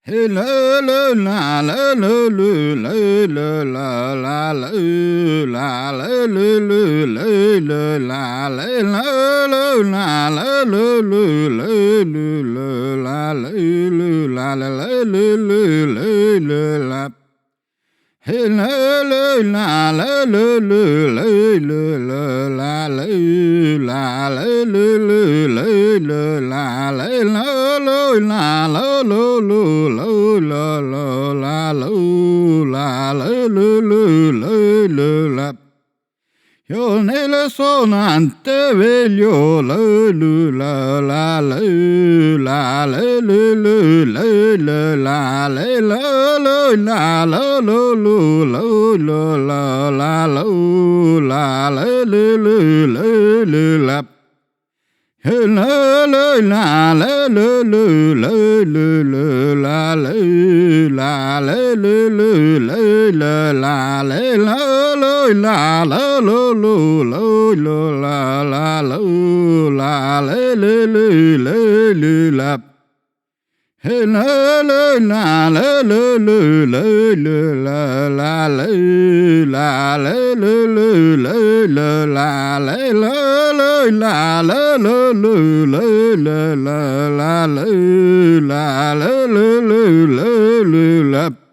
Hey la la la la la la la la la la la la la la la la la. Hey la la la la la la la la la Io nelle sonante veglio la la la la la la la la la la la Hey la la la la la la la la la la la Hey la la la la la la la la la la